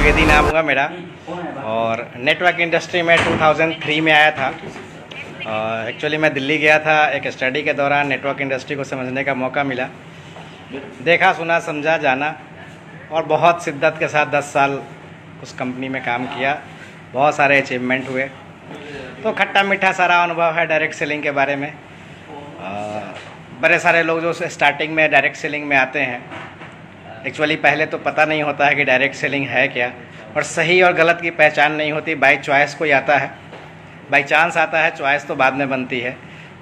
द्विवेदी नाम हुआ मेरा और नेटवर्क इंडस्ट्री में 2003 में आया था। एक्चुअली मैं दिल्ली गया था, एक स्टडी के दौरान नेटवर्क इंडस्ट्री को समझने का मौका मिला। देखा, सुना, समझा, जाना और बहुत शिद्दत के साथ 10 साल उस कंपनी में काम किया। बहुत सारे अचीवमेंट हुए। तो खट्टा मीठा सारा अनुभव है डायरेक्ट सेलिंग के बारे में। बड़े सारे लोग जो स्टार्टिंग में डायरेक्ट सेलिंग में आते हैं, एक्चुअली पहले तो पता नहीं होता है कि डायरेक्ट सेलिंग है क्या, और सही और गलत की पहचान नहीं होती। बाई चॉइस कोई आता है, बाई चांस आता है, चॉइस तो बाद में बनती है।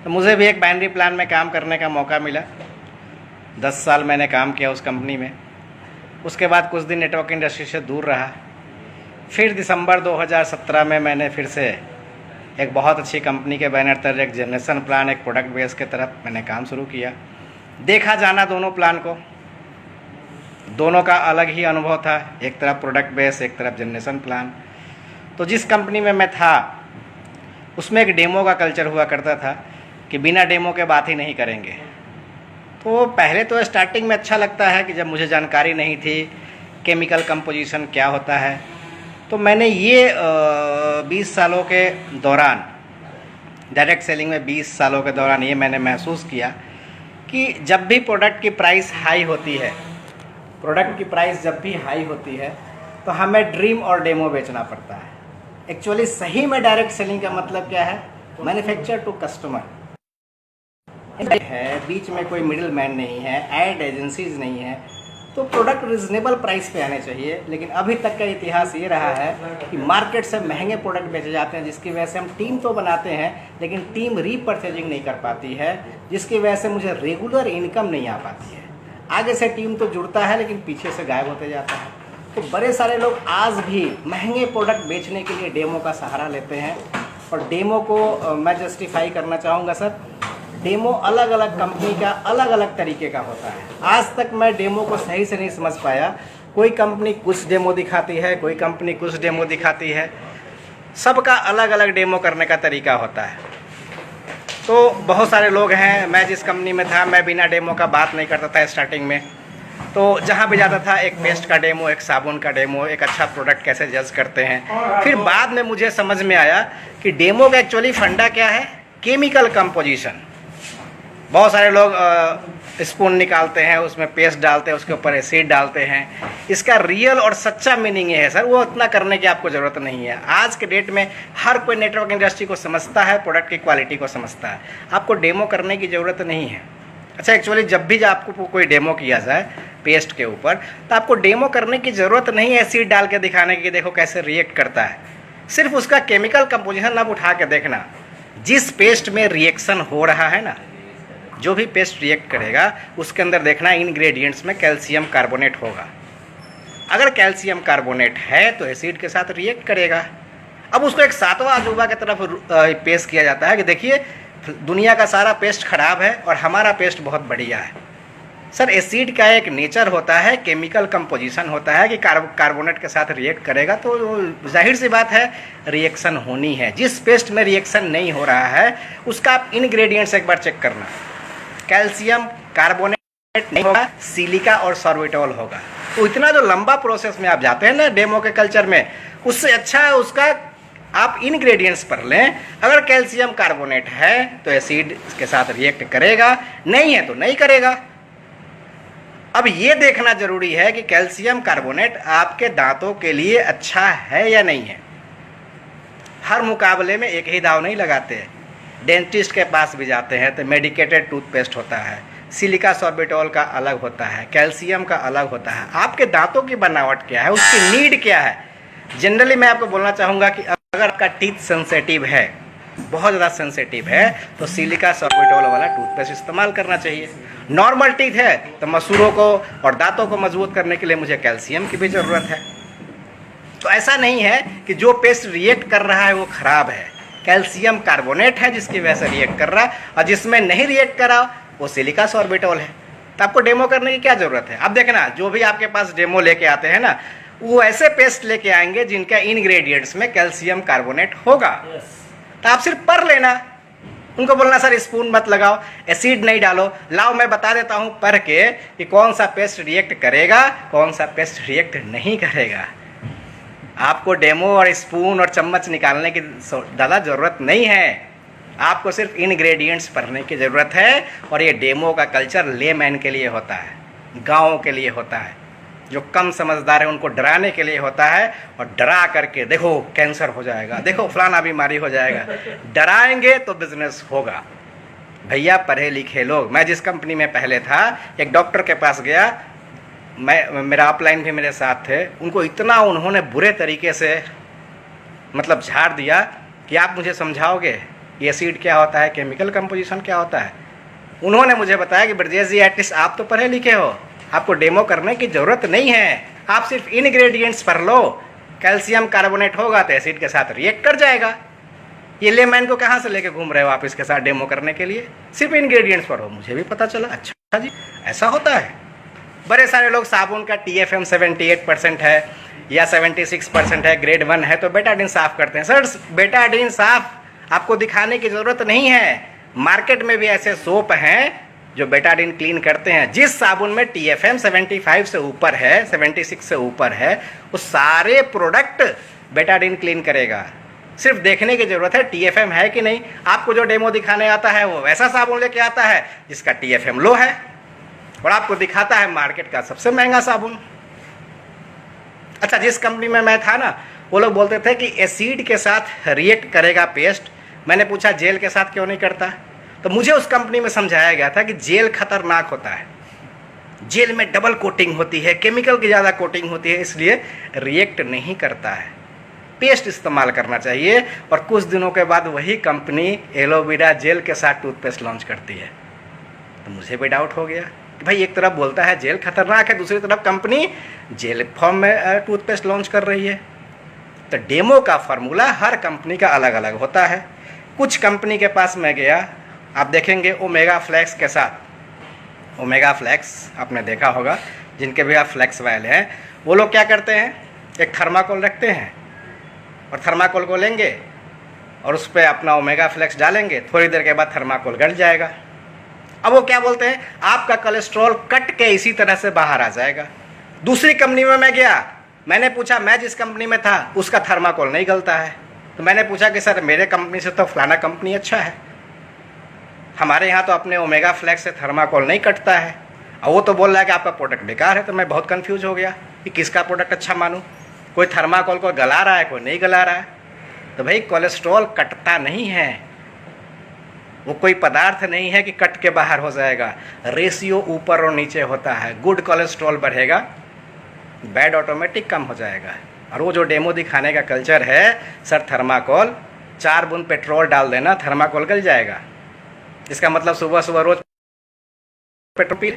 तो मुझे भी एक बाइनरी प्लान में काम करने का मौका मिला। 10 साल मैंने काम किया उस कंपनी में। उसके बाद कुछ दिन नेटवर्क इंडस्ट्री से दूर रहा। फिर दिसंबर 2017 में मैंने फिर से एक बहुत अच्छी कंपनी के बैनर तले एक जनरेशन प्लान, एक प्रोडक्ट बेस के तरफ मैंने काम शुरू किया। देखा, जाना दोनों प्लान को, दोनों का अलग ही अनुभव था। एक तरफ प्रोडक्ट बेस, एक तरफ जनरेशन प्लान। तो जिस कंपनी में मैं था उसमें एक डेमो का कल्चर हुआ करता था कि बिना डेमो के बात ही नहीं करेंगे। तो पहले तो स्टार्टिंग में अच्छा लगता है कि जब मुझे जानकारी नहीं थी केमिकल कंपोजिशन क्या होता है, तो मैंने ये 20 सालों के दौरान, डायरेक्ट सेलिंग में 20 सालों के दौरान ये मैंने महसूस किया कि जब भी प्रोडक्ट की प्राइस हाई होती है, प्रोडक्ट की प्राइस जब भी हाई होती है तो हमें ड्रीम और डेमो बेचना पड़ता है। एक्चुअली सही में डायरेक्ट सेलिंग का मतलब क्या है? मैन्युफैक्चर टू कस्टमर है, बीच में कोई मिडिल मैन नहीं है, एड एजेंसीज नहीं है। तो प्रोडक्ट रिजनेबल प्राइस पे आने चाहिए। लेकिन अभी तक का इतिहास ये रहा है कि मार्केट से महंगे प्रोडक्ट बेचे जाते हैं, जिसकी वजह से हम टीम तो बनाते हैं लेकिन टीम रीपरचेजिंग नहीं कर पाती है, जिसकी वजह से मुझे रेगुलर इनकम नहीं आ पाती है। आगे से टीम तो जुड़ता है लेकिन पीछे से गायब होते जाता है। तो बड़े सारे लोग आज भी महंगे प्रोडक्ट बेचने के लिए डेमो का सहारा लेते हैं। और डेमो को मैं जस्टिफाई करना चाहूँगा सर, डेमो अलग अलग कंपनी का अलग अलग तरीके का होता है। आज तक मैं डेमो को सही से नहीं समझ पाया। कोई कंपनी कुछ डेमो दिखाती है, कोई कंपनी कुछ डेमो दिखाती है। सबका अलग अलग डेमो करने का तरीका होता है। तो बहुत सारे लोग हैं, मैं जिस कंपनी में था मैं बिना डेमो का बात नहीं करता था स्टार्टिंग में। तो जहाँ भी जाता था एक पेस्ट का डेमो, एक साबुन का डेमो, एक अच्छा प्रोडक्ट कैसे जज करते हैं। फिर बाद में मुझे समझ में आया कि डेमो का एक्चुअली फंडा क्या है? Chemical composition. बहुत सारे लोग स्पून निकालते हैं, उसमें पेस्ट डालते हैं, उसके ऊपर एसिड डालते हैं। इसका रियल और सच्चा मीनिंग ये है सर, वो इतना करने की आपको ज़रूरत नहीं है। आज के डेट में हर कोई नेटवर्क इंडस्ट्री को समझता है, प्रोडक्ट की क्वालिटी को समझता है। आपको डेमो करने की ज़रूरत नहीं है। अच्छा, एक्चुअली जब भी आपको कोई डेमो किया जाए पेस्ट के ऊपर, तो आपको डेमो करने की ज़रूरत नहीं है एसिड डाल के दिखाने की, देखो कैसे रिएक्ट करता है। सिर्फ उसका केमिकल कंपोजिशन आप उठा के देखना। जिस पेस्ट में रिएक्शन हो रहा है ना, जो भी पेस्ट रिएक्ट करेगा उसके अंदर देखना इंग्रेडिएंट्स में कैल्शियम कार्बोनेट होगा। अगर कैल्शियम कार्बोनेट है तो एसिड के साथ रिएक्ट करेगा। अब उसको एक सातवां अजूबा की तरफ पेश किया जाता है कि देखिए दुनिया का सारा पेस्ट खराब है और हमारा पेस्ट बहुत बढ़िया है। सर, एसिड का एक नेचर होता है, केमिकल कंपोजिशन होता है कि कार्बोनेट के साथ रिएक्ट करेगा, तो जाहिर सी बात है रिएक्शन होनी है। जिस पेस्ट में रिएक्शन नहीं हो रहा है उसका आप इंग्रेडिएंट्स एक बार चेक करना। कैल्शियम कार्बोनेट नहीं होगा, सिलिका और सॉर्बिटॉल होगा। तो इतना जो लंबा प्रोसेस में आप जाते हैं ना डेमो के कल्चर में, उससे अच्छा है उसका आप इंग्रेडिएंट्स पर लें। अगर कैल्शियम कार्बोनेट है तो एसिड के साथ रिएक्ट करेगा, नहीं है तो नहीं करेगा। अब ये देखना जरूरी है कि कैल्शियम कार्बोनेट आपके दांतों के लिए अच्छा है या नहीं है। हर मुकाबले में एक ही दाव नहीं लगाते हैं। डेंटिस्ट के पास भी जाते हैं तो मेडिकेटेड टूथपेस्ट होता है, सिलिका सॉर्बिटॉल का अलग होता है, कैल्शियम का अलग होता है। आपके दांतों की बनावट क्या है, उसकी नीड क्या है। जनरली मैं आपको बोलना चाहूँगा कि अगर आपका टीथ सेंसेटिव है, बहुत ज़्यादा सेंसेटिव है, तो सिलिका सॉर्बिटॉल वाला टूथपेस्ट इस्तेमाल करना चाहिए। नॉर्मल टीथ है तो मसूड़ों को और दांतों को मजबूत करने के लिए मुझे कैल्शियम की भी ज़रूरत है। तो ऐसा नहीं है कि जो पेस्ट रिएक्ट कर रहा है वो खराब है। कैल्शियम कार्बोनेट है जिसकी वजह से रिएक्ट कर रहा है, और जिसमें नहीं रिएक्ट कर रहा वो सिलिका सॉर्बिटॉल है। तो आपको डेमो करने की क्या ज़रूरत है? अब देखना, जो भी आपके पास डेमो लेके आते हैं ना, वो ऐसे पेस्ट लेके आएंगे जिनका इंग्रेडिएंट्स में कैल्शियम कार्बोनेट होगा। तो आप सिर्फ पर लेना, उनको बोलना सर स्पून मत लगाओ, एसिड नहीं डालो, लाओ मैं बता देता हूँ पढ़ के कि कौन सा पेस्ट रिएक्ट करेगा, कौन सा पेस्ट रिएक्ट नहीं करेगा। आपको डेमो और स्पून और चम्मच निकालने की ज़्यादा ज़रूरत नहीं है, आपको सिर्फ इंग्रेडिएंट्स पढ़ने की ज़रूरत है। और ये डेमो का कल्चर लेमैन के लिए होता है, गाँव के लिए होता है, जो कम समझदार है उनको डराने के लिए होता है। और डरा करके देखो कैंसर हो जाएगा, देखो फलाना बीमारी हो जाएगा, डराएंगे तो बिजनेस होगा। भैया पढ़े लिखे लोग, मैं जिस कंपनी में पहले था, एक डॉक्टर के पास गया, मेरा अपलाइन भी मेरे साथ थे, उनको इतना उन्होंने बुरे तरीके से मतलब झाड़ दिया कि आप मुझे समझाओगे एसिड क्या होता है, केमिकल कंपोजिशन क्या होता है। उन्होंने मुझे बताया कि ब्रजेश जी एटलीस्ट आप तो पढ़े लिखे हो, आपको डेमो करने की ज़रूरत नहीं है, आप सिर्फ इन्ग्रेडिएंट्स पढ़ लो, कैल्शियम कार्बोनेट होगा तो एसिड के साथ रिएक्ट कर जाएगा। ये लेमैन को कहाँ से लेके घूम रहे हो आप इसके साथ डेमो करने के लिए, सिर्फ इन्ग्रेडिएंट्स पढ़ो। मुझे भी पता चला, अच्छा जी ऐसा होता है। बड़े सारे लोग साबुन का TFM 78% है या 76% है, ग्रेड 1 है तो बेटाडीन साफ करते हैं। सर बेटाडीन साफ आपको दिखाने की ज़रूरत नहीं है, मार्केट में भी ऐसे सोप हैं जो बेटाडीन क्लीन करते हैं। जिस साबुन में TFM 75 से ऊपर है, 76 से ऊपर है, वो सारे प्रोडक्ट बेटाडीन क्लीन करेगा। सिर्फ देखने की ज़रूरत है TFM है कि नहीं। आपको जो डेमो दिखाने आता है वो वैसा साबुन लेके आता है जिसका TFM लो है, और आपको दिखाता है मार्केट का सबसे महंगा साबुन। अच्छा, जिस कंपनी में मैं था ना, वो लोग बोलते थे कि एसिड के साथ रिएक्ट करेगा पेस्ट। मैंने पूछा जेल के साथ क्यों नहीं करता, तो मुझे उस कंपनी में समझाया गया था कि जेल खतरनाक होता है, जेल में डबल कोटिंग होती है, केमिकल की ज़्यादा कोटिंग होती है, इसलिए रिएक्ट नहीं करता है, पेस्ट इस्तेमाल करना चाहिए। और कुछ दिनों के बाद वही कंपनी एलोवेरा जेल के साथ टूथपेस्ट लॉन्च करती है। तो मुझे भी डाउट हो गया कि भाई एक तरफ बोलता है जेल खतरनाक है, दूसरी तरफ कंपनी जेल फॉर्म में टूथपेस्ट लॉन्च कर रही है। तो डेमो का फार्मूला हर कंपनी का अलग अलग होता है। कुछ कंपनी के पास मैं गया, आप देखेंगे ओमेगा फ्लैक्स के साथ, ओमेगा फ्लैक्स आपने देखा होगा, जिनके भी आप फ्लैक्स वाले हैं, वो लोग क्या करते हैं, एक थर्माकोल रखते हैं और थर्माकोल को लेंगे और उस पर अपना ओमेगा फ्लैक्स डालेंगे, थोड़ी देर के बाद थर्माकोल गल जाएगा। अब वो क्या बोलते हैं, आपका कोलेस्ट्रॉल कट के इसी तरह से बाहर आ जाएगा। दूसरी कंपनी में मैं गया, मैंने पूछा, मैं जिस कंपनी में था उसका थर्माकोल नहीं गलता है। तो मैंने पूछा कि सर मेरे कंपनी से तो फलाना कंपनी अच्छा है, हमारे यहाँ तो अपने ओमेगा फ्लैक्स से थर्माकोल नहीं कटता है। और वो तो बोल रहा है कि आपका प्रोडक्ट बेकार है। तो मैं बहुत कंफ्यूज हो गया कि किसका प्रोडक्ट अच्छा मानूं, कोई थर्माकोल को गला रहा है, कोई नहीं गला रहा है। तो भाई कोलेस्ट्रॉल कटता नहीं है, वो कोई पदार्थ नहीं है कि कट के बाहर हो जाएगा। रेशियो ऊपर और नीचे होता है, गुड कोलेस्ट्रॉल बढ़ेगा, बैड ऑटोमेटिक कम हो जाएगा। और वो जो डेमो दिखाने का कल्चर है, सर थर्माकोल 4 बूंद पेट्रोल डाल देना, थर्माकोल गल जाएगा। इसका मतलब सुबह सुबह रोज पेट्रोल पी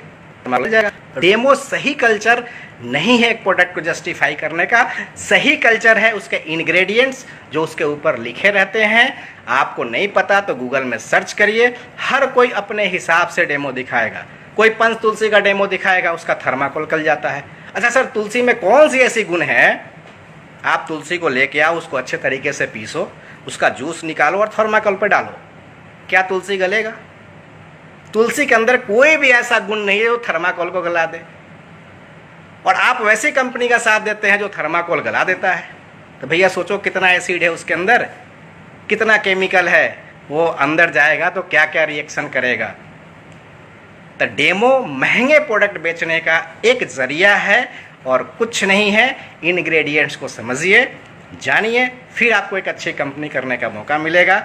गल जाएगा। डेमो सही कल्चर नहीं है एक प्रोडक्ट को जस्टिफाई करने का। सही कल्चर है उसके इंग्रेडिएंट्स जो उसके ऊपर लिखे रहते हैं। आपको नहीं पता तो गूगल में सर्च करिए, हर कोई अपने हिसाब से डेमो दिखाएगा। कोई पंच तुलसी का डेमो दिखाएगा, उसका थर्माकोल गल जाता है। अच्छा सर, तुलसी में कौन सी ऐसी गुण है, आप तुलसी को लेके आओ, उसको अच्छे तरीके से पीसो, उसका जूस निकालो और थर्माकोल पे डालो, क्या तुलसी गलेगा? तुलसी के अंदर कोई भी ऐसा गुण नहीं है जो थर्माकोल को गला दे। और आप वैसी कंपनी का साथ देते हैं जो थर्माकोल गला देता है। तो भैया सोचो कितना एसिड है उसके अंदर, कितना केमिकल है, वो अंदर जाएगा तो क्या क्या रिएक्शन करेगा। तो डेमो महंगे प्रोडक्ट बेचने का एक जरिया है और कुछ नहीं है। इंग्रेडिएंट्स को समझिए, जानिए, फिर आपको एक अच्छी कंपनी करने का मौका मिलेगा।